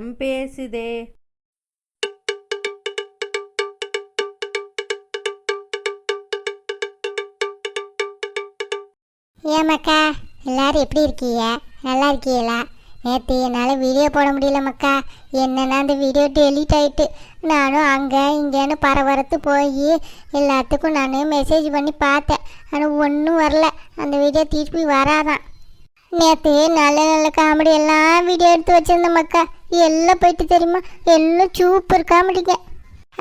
மரம் பேசுதே. ஏமாக்கா, எல்லாரும் எப்படி இருக்கீங்க? நல்லா இருக்கீங்களா? நேற்று என்னால் வீடியோ போட முடியல மக்கா. என்னென்னா அந்த வீடியோ டெலீட் ஆகிட்டு நானும் அங்கே இங்கேன்னு பரபரத்து போய் எல்லாத்துக்கும் நான் மெசேஜ் பண்ணி பார்த்தேன். ஆனால் ஒன்றும் வரல. அந்த வீடியோ திருப்பி வராதான். நேற்று நல்ல நல்ல காமெடி எல்லாம் வீடியோ எடுத்து வச்சுருந்தேன் மக்கா. எல்லாம் போயிட்டு தெரியுமா, எல்லாம் சூப்பர் காமெடிங்க.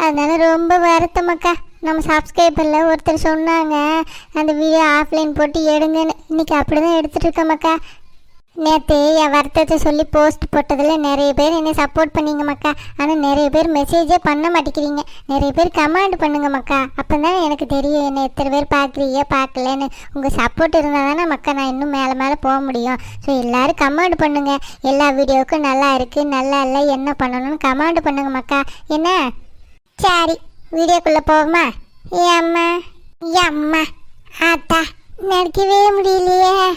அதனால ரொம்ப வருத்தம் மக்கா. நம்ம சப்ஸ்கிரைபரில் ஒருத்தர் சொன்னாங்க அந்த வீடியோ ஆஃப்லைன் போட்டு எடுங்கன்னு. இன்றைக்கி அப்படி தான் எடுத்துகிட்டு இருக்கேன் மக்கா. நேற்று என் வருத்தத்தை சொல்லி போஸ்ட் போட்டதில் நிறைய பேர் என்னை சப்போர்ட் பண்ணிங்க மக்கா. ஆனால் நிறைய பேர் மெசேஜே பண்ண மாட்டேங்கிறீங்க. நிறைய பேர் கமெண்ட் பண்ணுங்க மக்கா. அப்போ தான் எனக்கு தெரியும் என்ன எத்தனை பேர் பார்க்குறீங்க பார்க்கலன்னு. உங்கள் சப்போர்ட் இருந்தால் தானே மக்கா நான் இன்னும் மேலே மேலே போக முடியும். ஸோ எல்லோரும் கமெண்ட் பண்ணுங்கள். எல்லா வீடியோவுக்கும் நல்லா இருக்குது நல்லா இல்லை என்ன பண்ணணும்னு கமெண்ட் பண்ணுங்க மக்கா. என்ன சரி வீடியோக்குள்ளே போவோமா? ஏம்மா ஏம்மா ஆத்தா நினைக்கவே முடியலையே.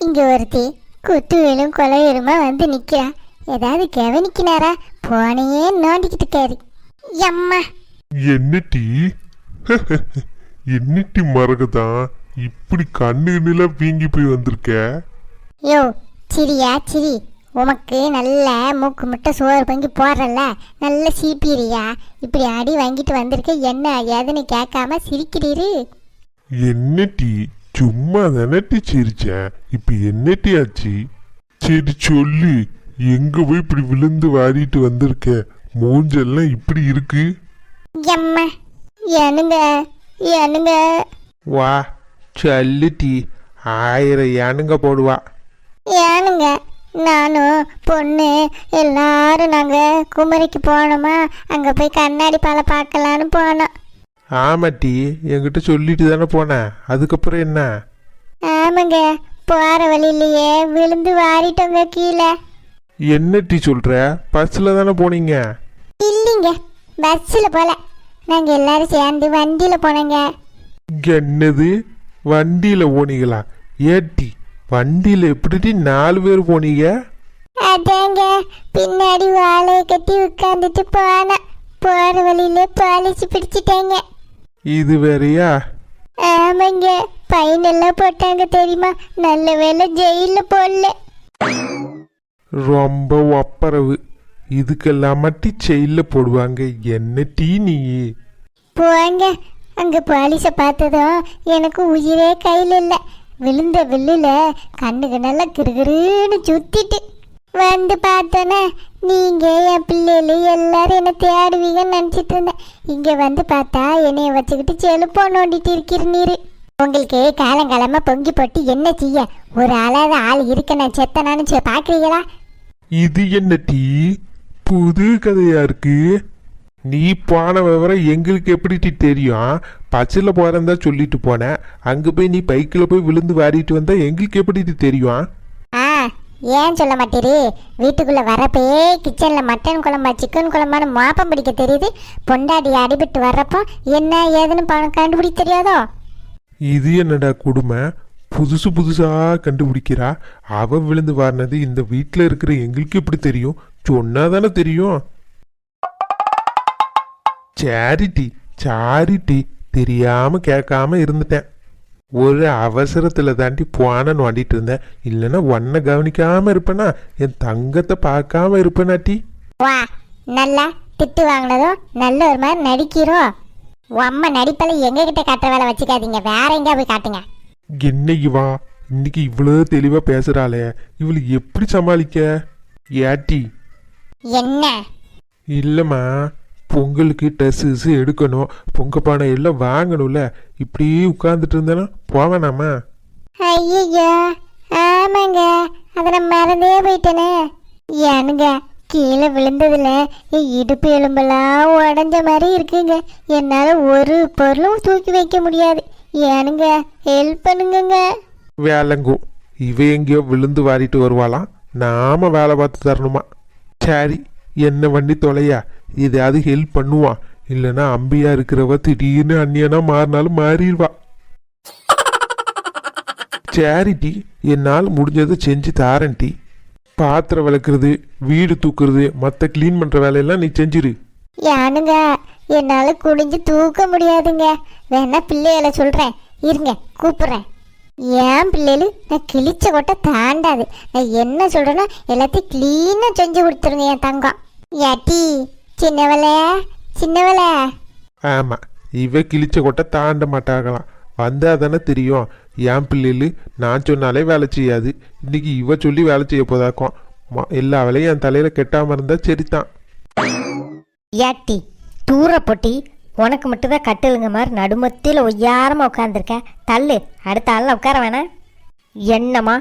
இங்கே ஒருத்தி குத்து வேலும் கொலை வேலுமா வந்து நிற்கிறா. ஏதாவது கவனிக்கினாரா? போனையே நோண்டிக்கிட்டு இருக்காரு. அம்மா என்னட்டி என்னட்டி மறக்கதான் இப்படி கண்ணு நிலம் வீங்கி போய் வந்திருக்க? யோ சிரியா சிரி. உமக்கு நல்ல மூக்கு முட்டை சோறு பங்கி போடுறல, நல்ல சீப்பீரியா. இப்படி அடி வாங்கிட்டு வந்திருக்க, என்ன ஏதுன்னு கேட்காம சிரிக்கிறீரு. என்னட்டி சும்மா தானட்டி சிரிச்சேன், இப்ப என்னட்டி ஆச்சு? சரி சொல்லு, எங்க போய் இப்படி விழுந்து வாடிட்டு வந்திருக்க? மூஞ்செல்லாம் இப்படி இருக்கு. எம்மா ஏனுங்க ஏனுங்க. வா சொல்லுட்டி, 1000 ஏனுங்க போடுவா. ஏனுங்க நானும் பொண்ணு எல்லாரும் நாங்கள் குமரிக்கு போனோமா, அங்கே போய் கண்ணாடி பாலை பார்க்கலான்னு போனோம். ஆமாட்டி, என்கிட்ட சொல்லிட்டு தானே போனேன். அதுக்கப்புறம் என்ன? ஆமாங்க, போகிற வழியிலேயே விழுந்து வாரிட்டோங்க கீழே. என்னட்டி சொல்கிற? பஸ்ஸில் தானே போனீங்க? இல்லைங்க, பஸ்ஸில் போல, நாங்கள் எல்லாரும் சேர்ந்து வண்டியில் போனோங்க. என்னது வண்டியில் போனீங்களா? ஏட்டி வண்டியில் எப்படி 4 பேர் போனீங்க? அதாங்க பின்னாடி வாழையை கட்டி உட்காந்துட்டு போனேன். போகிற வழியிலே பாலிசி பிடிச்சிட்டாங்க. இது வேறையா? ஆமாங்க, ஃபைன் எல்லாம் போட்டாங்க தெரியுமா. நல்ல வேலை ஜெயிலில் போடல. ரொம்ப ஒப்பரவு. இதுக்கெல்லாம் மட்டும் செயலில் போடுவாங்க. என்ன டீ நீ? போங்க, அங்கே போலீஸை பார்த்ததும் எனக்கு உயிரே கையில் இல்லை. விழுந்த வில்லுல கண்ணுக்கு நல்லா கிருகிருன்னு சுத்திட்டு வந்து பார்த்தோன்னே நீங்கள் என் பிள்ளைகள் எல்லாரும் என்னை தேடுவீங்கன்னு நினச்சிட்டு இருந்தேன். இங்கே வந்து பார்த்தா என்னைய வச்சுக்கிட்டு செலுப்போ நோண்டிட்டு இருக்கிற நீர். உங்களுக்கு காலங்காலமாக பொங்கி போட்டு என்ன செய்ய? ஒரு ஆளாத ஆள் இருக்க நான் செத்தனான்னு பார்க்குறீங்களா? இது என்ன டீ? புது கதையா இருக்கு. நீ போன விவரம் எங்களுக்கு எப்படி டீ தெரியும்? பஸ்ஸில் போகிறதா சொல்லிட்டு போனேன். அங்கே போய் நீ பைக்கில் போய் விழுந்து வாரிட்டு வந்தா எங்களுக்கு எப்படி டீ தெரியும்? ஆ ஏன் சொல்ல மாட்டேரி? வீட்டுக்குள்ளே வரப்பே கிச்சனில் மட்டன் குழம்பா சிக்கன் குழம்பான்னு மாப்பம் பிடிக்க தெரியுது. பொண்டாடி அடிபட்டு வர்றப்போ என்ன ஏதுன்னு கண்டுபிடிக்க தெரியாதோ? இது என்னடா கொடுமை? புதுசு புதுசாக கண்டுபிடிக்கிறா. அவ விழுந்து வாரினது இந்த வீட்டில் இருக்கிற எங்களுக்கு எப்படி தெரியும்? சொன்னா தானே தெரியும். சாரிட்டி சாரிட்டி, தெரியாம கேட்காம இருந்துட்டேன். ஒரு அவசரத்தில் தாண்டி போன நோண்டிட்டு இருந்தேன். இல்லைன்னா ஒன்றை கவனிக்காம இருப்பேனா? என் தங்கத்தை பார்க்காம இருப்பேனாட்டி? வா, நல்லா திட்டு வாங்கினதும் நல்ல ஒரு மாதிரி நடிக்கிறோம். அம்மா நடிப்பெல்லாம் எங்ககிட்ட காட்டுற வேலை வச்சுக்காதீங்க, வேற எங்கேயா போய் காட்டுங்க. என்னைக்கு வா, இன்னைக்கு இவ்வளோ தெளிவாக பேசுகிறாளே, இவளை எப்படி சமாளிக்க? ஏட்டி என்ன? இல்லைம்மா, பொங்கலுக்கு ட்ரெஸ்ஸு எடுக்கணும், பொங்க பானை எல்லாம் வாங்கணும்ல. இப்படியே உட்காந்துட்டு இருந்தேன்னா போவேனாமா? ஐயோ ஆமாங்க, அதை நான் மறந்தே போயிட்டேனே. ஏனுங்க கீழே விழுந்ததுல என் இடுப்பு எலும்பெல்லாம் உடஞ்ச மாதிரி இருக்குங்க. என்னால் ஒரு பொருளும் தூக்கி வைக்க முடியாது. ஏனுங்க ஹெல்ப் பண்ணுங்க. வேலைங்கோ, இவ எங்கேயோ விழுந்து வாரிட்டு வருவாளாம், நாம வேலை பார்த்து தரணுமா? சரி, என்ன வண்டி தொலையா, எதையாவது ஹெல்ப் பண்ணுவான். இல்லைன்னா அம்பியா இருக்கிறவ திடீர்னு அந்நியனா மாறினாலும் மாறிடுவா. சேரிட்டி, என்னால் முடிஞ்சதை செஞ்சு தாரேன்டி. பாத்திரம் விளக்குறது, வீடு தூக்குறது, மற்ற க்ளீன் பண்ணுற வேலையெல்லாம் நீ செஞ்சிரு. ஏனுங்க என்னால் குனிஞ்சு தூக்க முடியாதுங்க. வேணா பிள்ளைகளை சொல்கிறேன், இருங்க கூப்பிட்றேன். ஏன் பிள்ளைகள் நான் கிழிச்ச கொட்டை தாண்டாது. நான் என்ன சொல்கிறேன்னா எல்லாத்தையும் க்ளீனாக செஞ்சு கொடுத்துருங்க என் தங்கம். ஏட்டி சின்னவளே சின்னவளே. ஆமாம், இவ கிழிச்ச கொட்டை தாண்ட மாட்டாங்களாம். வந்தால் தானே தெரியும். என் பிள்ளைகள் நான் சொன்னாலே வேலை செய்யாது. இன்னைக்கு இவ சொல்லி வேலை செய்ய போதாக்கும். எல்லா வேலையும் என் தலையில் கெட்டாமல் இருந்தால் சரிதான். ஏட்டி தூர பொட்டி, உனக்கு மட்டும்தான் கட்டிலுங்க மாதிரி நடுமத்தியில் ஒய்யாரமாக உட்காந்துருக்க. தள்ளு, அடுத்த ஆளில் உட்கார வேணாம். என்னம்மா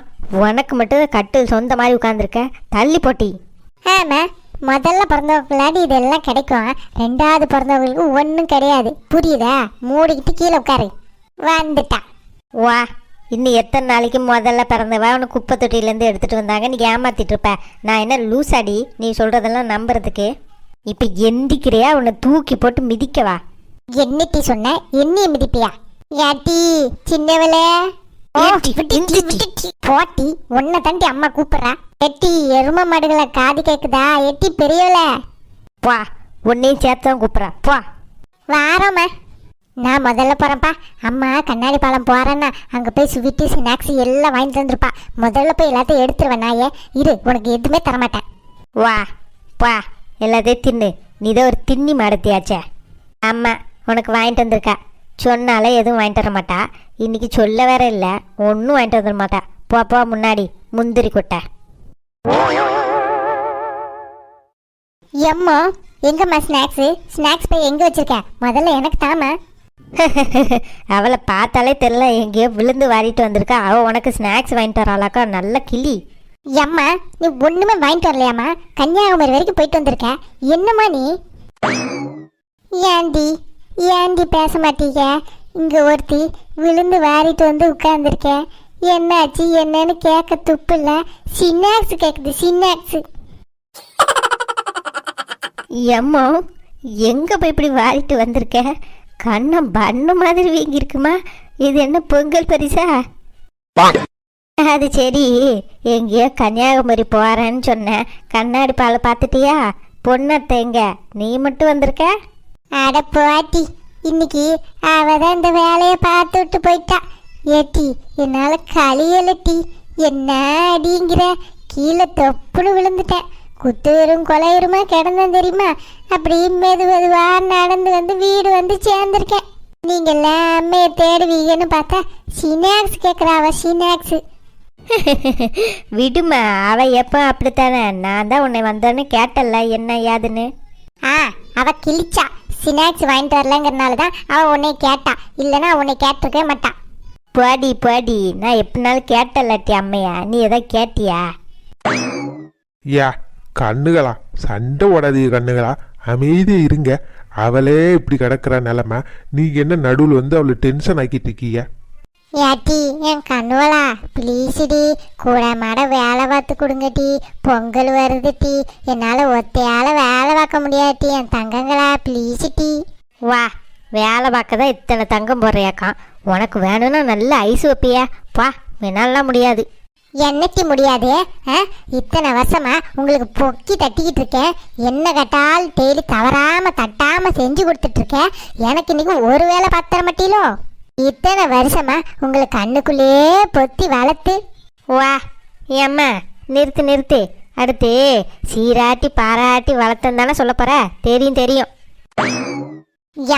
உனக்கு மட்டும்தான் கட்டில் சொந்த மாதிரி உட்காந்துருக்க, தள்ளி பொட்டி. ஆமாம், முதல்ல பிறந்தவங்களாடி இதெல்லாம் கிடைக்கும். ரெண்டாவது பிறந்தவங்களுக்கு ஒன்றும் கிடையாது. புரியுதா? மூடிக்கிட்டு கீழே உட்காரு. வந்துட்டா. வா, இன்னும் எத்தனை நாளைக்கு முதல்ல பிறந்தவா உனக்கு குப்பை தொட்டியிலேருந்து எடுத்துகிட்டு வந்தாங்க நீ ஏமாத்திட்டு இருப்ப. நான் என்ன லூசாடி நீ சொல்கிறதெல்லாம் நம்புறதுக்கு? இப்போ எந்திக்கிறியா? உன்னை தூக்கி போட்டு மிதிக்கவா? என்னட்டி சொன்ன? என்னைய மிதிப்பியா? ஏட்டி சின்னவளே. போட்டி உன்னை தாண்டி அம்மா கூப்பிட்றா. எட்டி எரும மாடுகளை காது கேட்குதா? எட்டி பெரியவளே. போ, உன்னையும் சேர்த்து தான் கூப்பிட்றா. போ. வாரம்மா. நான் முதல்ல போகிறேன்ப்பா. அம்மா கண்ணாடி பாலம் போகிறேன்னா அங்கே போய் ஸ்வீட்டு ஸ்நாக்ஸ் எல்லாம் வாங்கிட்டு வந்துருப்பா. முதல்ல போய் எல்லாத்தையும் எடுத்துருவேன். நாயே இரு, உனக்கு எதுவுமே தரமாட்டேன். வா பா, எல்லாத்தையும் தின்னு. நீ தான் ஒரு தின்னி மாடத்தியாச்சே. ஆமாம், உனக்கு வாங்கிட்டு வந்திருக்கா. சொன்னாலே எதுவும் வாங்கிட்டு வர மாட்டா. இன்னைக்கு சொல்ல வேற இல்லை, ஒன்றும் வாங்கிட்டு வந்துட மாட்டா. போ முன்னாடி முந்திரி கொட்டை. எம்மா எங்கம்மா ஸ்நாக்ஸு? ஸ்நாக்ஸ் போய் எங்கே வச்சிருக்க? முதல்ல எனக்கு தாமா. அவளை பார்த்தாலே தெரியல, எங்கேயோ விழுந்து வாரிட்டு வந்திருக்கா. அவள் உனக்கு ஸ்நாக்ஸ் வாங்கிட்டு வராளாக்கா. நல்ல கிளி. எம்மா நீ ஒன்றுமே வாங்கிட்டு வரலையாம்மா? கன்னியாகுமரி வரைக்கும் போயிட்டு வந்திருக்க. என்னம்மா நீ? ஏண்டி பேச மாட்டீங்க? இங்கே ஒருத்தி விழுந்து வாரிட்டு வந்து உட்கார்ந்துருக்கேன். என்னாச்சு என்னன்னு கேட்க துப்பு இல்லை. ஸ்நாக்ஸ் கேட்குது, ஸ்நாக்ஸு. எம்மோ, எங்கே போய் இப்படி வாரிட்டு வந்திருக்க? கண்ணம் பண்ண மாதிரி வீங்கிருக்குமா? இது என்ன பொங்கல் பரிசா? அது சரி, எங்கேயோ கன்னியாகுமரி போகிறேன்னு சொன்னேன். கண்ணாடி பாலை பார்த்துட்டியா? பொண்ணத்தை எங்க? நீ மட்டும் வந்திருக்க? அட பாட்டி, இன்னைக்கு அவ தான் இந்த வேலையை பார்த்து விட்டு போயிட்டா. ஏட்டி என்னால் கழியலட்டி. என்ன அடிங்கிற? கீழே தொப்புன்னு விழுந்துட்டேன். குத்துவரும் கொலையுருமா கிடந்தேன் தெரியுமா? அப்படி மெதுவா நடந்து வந்து வீடு வந்து சேர்ந்துருக்கேன். நீங்கள்லாம் அம்மையை தேடுவீங்கன்னு பார்த்தா ஸ்நாக்ஸ் கேட்குறாவ, ஸ்நாக்ஸு. விடுமா, அவ எப்போ அப்படித்தானே. நான் தான் உன்னை வந்தோன்னு கேட்டல என்ன ஏதுன்னு. அவ கிழிச்சா. ஸ்நாக்ஸ் வாங்கிட்டு வரலங்கிறனால தான் அவள் உன்னை கேட்டா. இல்லைன்னா உன்னை கேட்டிருக்கவே மாட்டான். பாடி நான் எப்படினாலும் கேட்டலாட்டி அம்மையா. நீ எதாவது கேட்டியா? யா கண்ணுகளா, சண்டை ஓடாதீங்க கண்ணுகளா, அமைதியாக இருங்க. அவளே இப்படி கிடக்கிற நிலமை, நீங்கள் என்ன நடுவில் வந்து அவளை டென்ஷன் ஆக்கிட்டு இருக்கீங்க? ஏட்டி என் கண்ணுவலா, ப்ளீஸுடி கூட மாட வேலை பார்த்து கொடுங்கட்டி. பொங்கல் வருது டீ, என்னால் ஒத்தையால் வேலை பார்க்க முடியாட்டி. என் தங்கங்களா ப்ளீஸுட்டி. வா, வேலை பார்க்க தான் இத்தனை தங்கம் போடுறியாக்கான். உனக்கு வேணும்னா நல்ல ஐஸ் வைப்பியா? வா, என்னாலாம் முடியாது. என்னட்டி முடியாது? இத்தனை வருஷமா உங்களுக்கு பொக்கி தட்டிக்கிட்டு இருக்கேன். என்ன கட்டால் டெய்லி தவறாமல் தட்டாமல் செஞ்சு கொடுத்துட்ருக்கேன். எனக்கு இன்னைக்கு ஒரு வேலை பார்த்துற மாட்டீங்களோ? இத்தனை வருஷமா உங்களை கண்ணுக்குள்ளேயே பொத்தி வளர்த்து. வா ஏம்மா, நிறுத்து. அடுத்து சீராட்டி பாராட்டி வளர்த்தன் தானே சொல்ல போற? தெரியும்.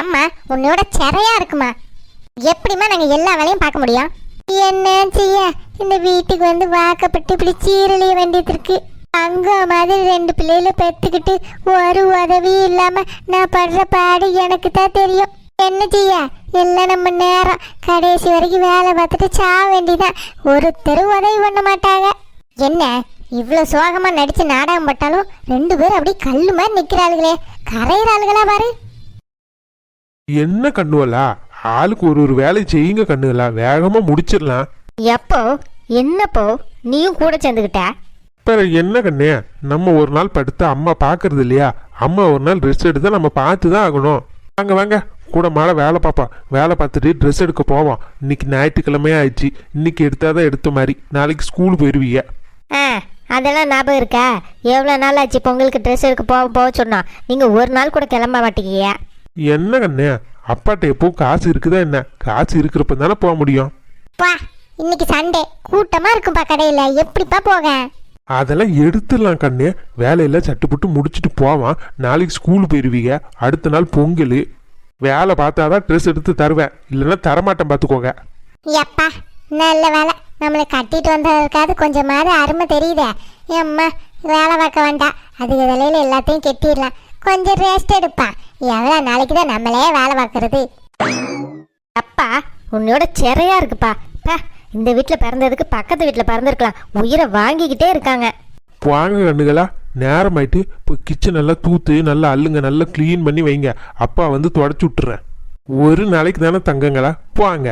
ஏம்மா உன்னோட சிறையா இருக்குமா? எப்படிமா நாங்கள் எல்லா வேலையும் பார்க்க முடியும்? என்ன செய்ய, இந்த வீட்டுக்கு வந்து வாக்கப்பட்டு இப்படி சீரழிய வேண்டியது இருக்கு. அங்க மாதிரி 2 பிள்ளைகளை பெற்றுக்கிட்டு ஒரு உதவியும் இல்லாம நான் படுற பாடு எனக்கு தான் தெரியும். என்ன செய்ய, எல்லாம் நம்ம நேரம். கடைசி வரைக்கும் வேலை பார்த்துட்டு சாக வேண்டியதான். ஒருத்தர் உதவி பண்ண மாட்டாங்க. என்ன இவ்வளோ சோகமா நடிச்சு நாடகம் பட்டாலும் 2 பேரும் அப்படியே கல்லு மாதிரி நிற்கிறாளுகளே. கரையிற ஆளுகளா பாரு. என்ன கண்ணுவலா, ஆளுக்கு ஒரு வேலை செய்யுங்க கண்ணுகளா, வேகமா முடிச்சிடலாம். எப்போ என்னப்போ நீயும் கூட சேர்ந்துக்கிட்ட? இப்போ என்ன கண்ணே, நம்ம ஒரு நாள் படுத்து அம்மா பார்க்கறது இல்லையா? அம்மா ஒரு நாள் ட்ரெஸ் எடுத்து நம்ம பார்த்து தான் ஆகணும். வாங்க கூட மாட வேலை பார்ப்பா. வேலை பார்த்துட்டு ட்ரெஸ் எடுக்க போவோம். இன்னைக்கு ஞாயிற்றுக்கிழமையே ஆயிடுச்சு. இன்னைக்கு எடுத்தாதான் எடுத்த மாதிரி. நாளைக்கு ஸ்கூல் போயிடுவீங்க. அதெல்லாம் ஞாபகம் இருக்கா? எவ்வளோ நாள் ஆச்சு பொங்கலுக்கு ட்ரெஸ் எடுக்க போக சொன்னோம். நீங்கள் ஒரு நாள் கூட கிளம்ப மாட்டேங்கிய. என்ன கண்ணே, அப்பாட்ட எப்போ காசு இருக்குதா என்ன? காசு இருக்கிறப்ப தானே போக முடியும். பா, இன்னைக்கு சண்டே கூட்டமா இருக்கும்பா கடையில, எப்படிப்பா போக? அதெல்லாம் எடுத்துடலாம் கண்ணே, வேலையெல்லாம் சட்டுப்பட்டு முடிச்சுட்டு போவான். நாளைக்கு ஸ்கூல் போயிருவீங்க, அடுத்த நாள் பொங்கல். வேலை பார்த்தாதான் ட்ரெஸ் எடுத்து தருவேன், இல்லைன்னா தரமாட்டேன் பார்த்துக்கோங்க. எப்பா, நல்ல வேலை, நம்மளை கட்டிட்டு வந்ததுக்காவது கொஞ்சமாவது அருமை தெரியுதே. அம்மா, வேலை பார்க்க வேண்டாம், அதுக்கு தலையில எல்லாத்தையும் கெட்டிடலாம். கொஞ்சம் ரெஸ்ட் எடுப்பான். எவ்வளோ நாளைக்கு தான் நம்மளே வேலை பார்க்கறது. அப்பா உன்னோட சிறையா இருக்குப்பா. பா, இந்த வீட்டில் பிறந்ததுக்கு பக்கத்து வீட்டில் பிறந்திருக்கலாம். உயிரை வாங்கிக்கிட்டே இருக்காங்க. வாங்க கண்ணுகளா, நேரமாயிட்டு இப்போ கிச்சன் நல்லா தூத்து நல்லா அள்ளுங்க, நல்லா க்ளீன் பண்ணி வைங்க. அப்பா வந்து தொடச்சி விட்டுறேன். ஒரு நாளைக்கு தானே தங்கங்களா, போவாங்க.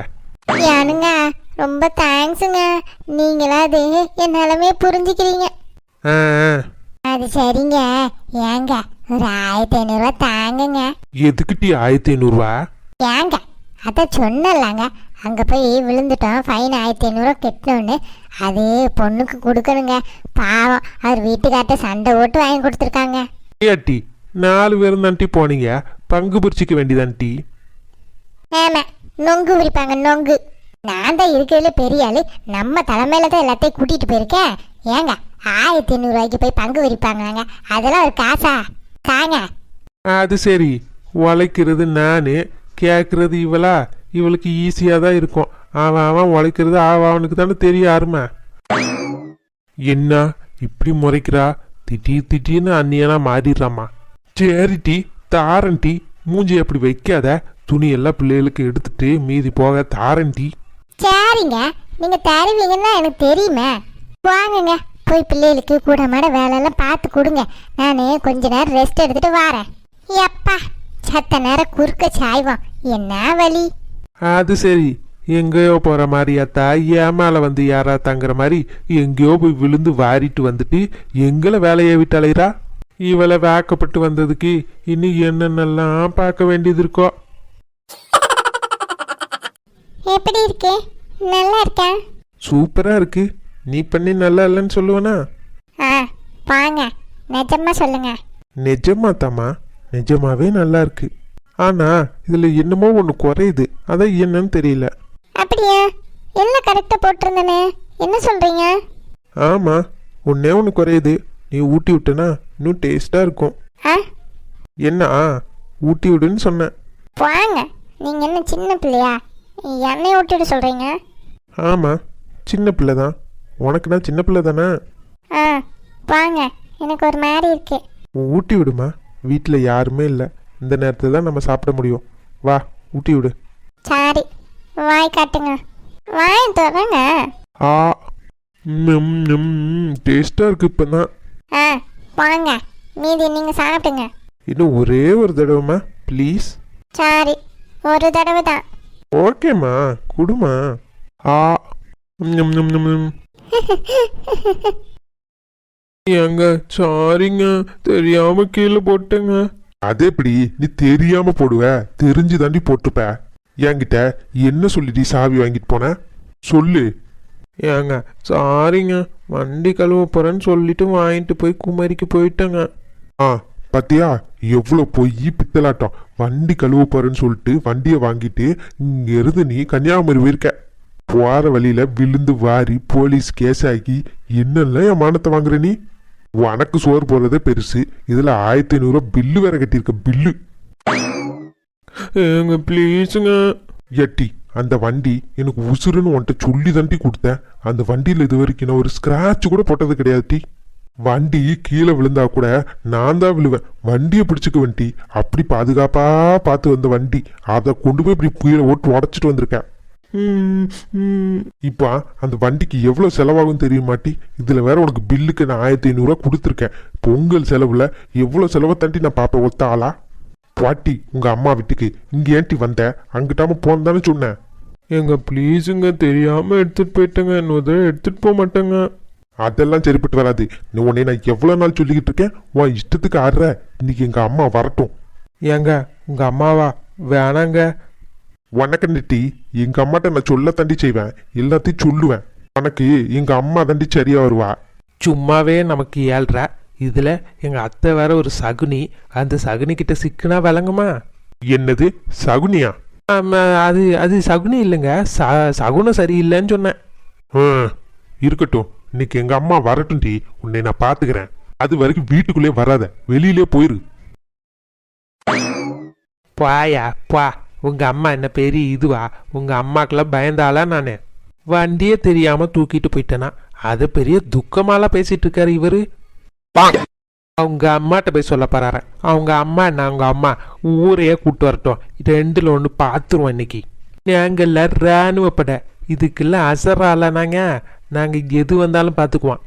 ஏனுங்க, ரொம்ப தேங்க்ஸுங்க. நீங்களாவது என் நிலமே புரிஞ்சுக்கிறீங்க. ஆ ஆ. அது சரிங்க. ஏங்க ஒரு 1500 தாங்குங்க. எதுக்கிட்டி 1500? ஏங்க, அதை சொன்னலாங்க. அங்கே போய் விழுந்துட்டோம், ஃபைன் 1500 கட்டணும்னு. அது பொண்ணுக்கு கொடுக்கணுங்க. பாவம், அவர் வீட்டுக்கார்ட்ட சண்டை ஓட்டு வாங்கி கொடுத்துருக்காங்க. ஏட்டி 4 பேரும் தான்ட்டி போனீங்க, பங்கு பிரிச்சிக்க வேண்டியதான்ட்டி. ஆமாம், நொங்கு விரிப்பாங்க, நொங்கு. நான் தான் இருக்கிறதுல பெரிய ஆளு, நம்ம தலைமையில தான் எல்லாத்தையும் கூட்டிகிட்டு போயிருக்கேன். ஏங்க 1500 போய் பங்கு விரிப்பாங்களாங்க? அதெல்லாம் ஒரு காசா? தாங்க. அது சரி, உழைக்கிறது நான், கேட்கறது இவளா? இவளுக்கு ஈஸியாக தான் இருக்கும். அவன் உழைக்கிறது அவனுக்கு தானே தெரிய அருமை. என்ன இப்படி முறைக்கிறா? திடீர்னு அந்நியனா மாறிடுறாமா. சரிட்டி, தாரண்டி, மூஞ்சி அப்படி வைக்காத. துணியெல்லாம் பிள்ளைகளுக்கு எடுத்துட்டு மீதி போக தாரண்டி. சரிங்க, நீங்க தருவீங்கன்னா எனக்கு தெரியுமே. வாங்குங்க, போய் பிள்ளைகளுக்கு கூட மாட வேலையெல்லாம் பார்த்து கொடுங்க. நான் கொஞ்ச நேரம் ரெஸ்ட் எடுத்துட்டு வரேன். எப்பா, சத்த நேரம் குறுக்க சாய்வோம், என்ன வலி. அது சரி, எங்கேயோ போற மாதிரியாத்தா ஏமால வந்து யாரா தங்குற மாதிரி எங்கேயோ போய் விழுந்து வாரிட்டு வந்துட்டு எங்களை வேலையை விட்டு அலையிறா. இவளை வேக்கப்பட்டு வந்ததுக்கு இன்னும் என்னென்னலாம் பார்க்க வேண்டியது இருக்கோ. எப்படி இருக்கு? நல்லா இருக்கேன். சூப்பரா இருக்கு. நீ பண்ணி நல்லா இல்லைன்னு சொல்லுவனா? ஆ, வாங்க, நிஜமா சொல்லுங்க. நிஜமா தாமா, நிஜமாவே நல்லா இருக்கு. ஆனா இதுல என்னமோ ஒன்று குறையுது, அதான் என்னன்னு தெரியல. அப்படியா? எல்லாம் கரெக்டாக போட்டிருந்தேனே, என்ன சொல்றீங்க? ஆமா, ஒன்னே ஒன்று குறையுது. நீ ஊட்டி விட்டனா இன்னும் டேஸ்டா இருக்கும். ஆ, என்ன ஊட்டி விடுன்னு சொன்னேன். வாங்க, நீங்க என்ன சின்ன பிள்ளையா? என்னை விட்டுட்டு சொல்றீங்க? ஆமா, சின்ன பிள்ளை தான். உனக்கு நான் சின்ன பிள்ளை தானே. ஆ, வாங்க, எனக்கு ஒரு மாதிரி இருக்கு. ஊட்டி விடுமா, வீட்டில் யாருமே இல்லை. இந்த நேரத்தில் தான் நம்ம சாப்பிட முடியும். வா, ஊட்டி விடு. சாரி, வாய் காட்டுங்க. வாய் தரங்க. ஆ, டேஸ்டா இருக்கு இப்பதான். ஆ, வாங்க, மீதி நீங்க சாப்பிடுங்க. இன்னும் ஒரே ஒரு தடவைமா ப்ளீஸ். சாரி, ஒரு தடவை தான். ஓகேம்மா, குடுமா. ஆ, ஏங்க சாரிங்க, தெரியாம கீழே போட்டேங்க. அது எப்படி நீ தெரியாம போடுவ? தெரிஞ்சு தாண்டி போட்டுப்ப. என்கிட்ட என்ன சொல்லிட்டு சாவி வாங்கிட்டு போன சொல்லு. ஏங்க சாரிங்க, வண்டி கழுவ போறேன்னு சொல்லிட்டு வாங்கிட்டு போய் குமரிக்கு போயிட்டேங்க. ஆ, பாத்தியா எவ்வளோ பொய் பித்தலாட்டம். வண்டி கழுவ போறேன்னு சொல்லிட்டு வண்டியை வாங்கிட்டு இங்க இருந்து நீ கன்னியாகுமரி போயிருக்க. போற வழியில விழுந்து வாரி போலீஸ் கேஸ் ஆகி என்னெல்லாம் என் மானத்தை வாங்குற நீ? உனக்கு சோறு போடுறதே பெருசு, இதுல 1500 பில்லு வேற கட்டியிருக்க. பில்லு ஏங்க ப்ளீஸுங்க. எட்டி, அந்த வண்டி எனக்கு உசுருன்னு உன்கிட்ட சொல்லி தாண்டி கொடுத்தேன். அந்த வண்டியில் இது வரைக்கும் நான் ஒரு ஸ்கிராட்ச் கூட போட்டது கிடையாது டி. வண்டி கீழே விழுந்தா கூட நான் தான் விழுவேன். வண்டியை பிடிச்சிக்க வண்டி அப்படி பாதுகாப்பா பார்த்து வந்த வண்டி, அதை கொண்டு போய் இப்படி கீழே ஓட்டு உடச்சிட்டு வந்திருக்கேன். இப்போ அந்த வண்டிக்கு எவ்வளோ செலவாகும் தெரியுமாட்டி? இதுல வேற உனக்கு பில்லுக்கு நான் 1500 கொடுத்துருக்கேன். பொங்கல் செலவுல எவ்வளோ செலவை தாண்டி நான் பார்ப்பேன் ஒத்த ஆளா? பாட்டி, உங்க அம்மா வீட்டுக்கு இங்க ஏன்ட்டி வந்த? அங்கிட்டாம போன்னு தானே சொன்னேன். எங்க ப்ளீஸுங்க, தெரியாம எடுத்துட்டு போயிட்டேங்க. இன்னொரு எடுத்துட்டு போக மாட்டேங்க. அதெல்லாம் சரிப்பட்டு வராது. உன்னை நான் எவ்வளோ நாள் சொல்லிக்கிட்டு இருக்கேன், உன் இஷ்டத்துக்கு ஆடுற. இன்னைக்கு எங்க அம்மா வரட்டும். ஏங்க உங்க அம்மாவா? வேணாங்க. உனக்கு நெட்டி எங்க அம்மாட்ட நான் சொல்ல தாண்டி செய்வேன், எல்லாத்தையும் சொல்லுவேன். உனக்கு எங்க அம்மா தாண்டி சரியா வருவா. சும்மாவே நமக்கு ஏழ்ற இதில் எங்கள் அத்தை வேற ஒரு சகுனி, அந்த சகுனி கிட்ட சிக்குனா விளங்குமா? என்னது சகுனியா? அது அது சகுனி இல்லைங்க, சகுனம் சரியில்லைன்னு சொன்னேன். ஆ, இருக்கட்டும். இன்னைக்கு எங்க அம்மா வரட்டும் டி, உன்னை நான் பாத்துக்கிறேன். அது வரைக்கும் வீட்டுக்குள்ளே வராத, வெளியிலே போயிரு. பாயா பா, உங்கள் அம்மா என்ன பெரிய இதுவா? உங்கள் அம்மாக்கெல்லாம் பயந்தாளா நான்? வண்டியே தெரியாமல் தூக்கிட்டு போயிட்டேனா அதை பெரிய துக்கமாலாம் பேசிட்டு இருக்காரு இவரு. அவங்க அம்மாட்ட போய் சொல்ல போறாரு. அவங்க அம்மா என்ன, அவங்க அம்மா ஊரையே கூட்டு வரட்டும், ரெண்டுல ஒன்று பார்த்துருவோம் இன்னைக்கு. நாங்கள்லாம் இராணுவப்பட, இதுக்கெல்லாம் அசரால நாங்கள் எது வந்தாலும் பார்த்துக்குவோம்.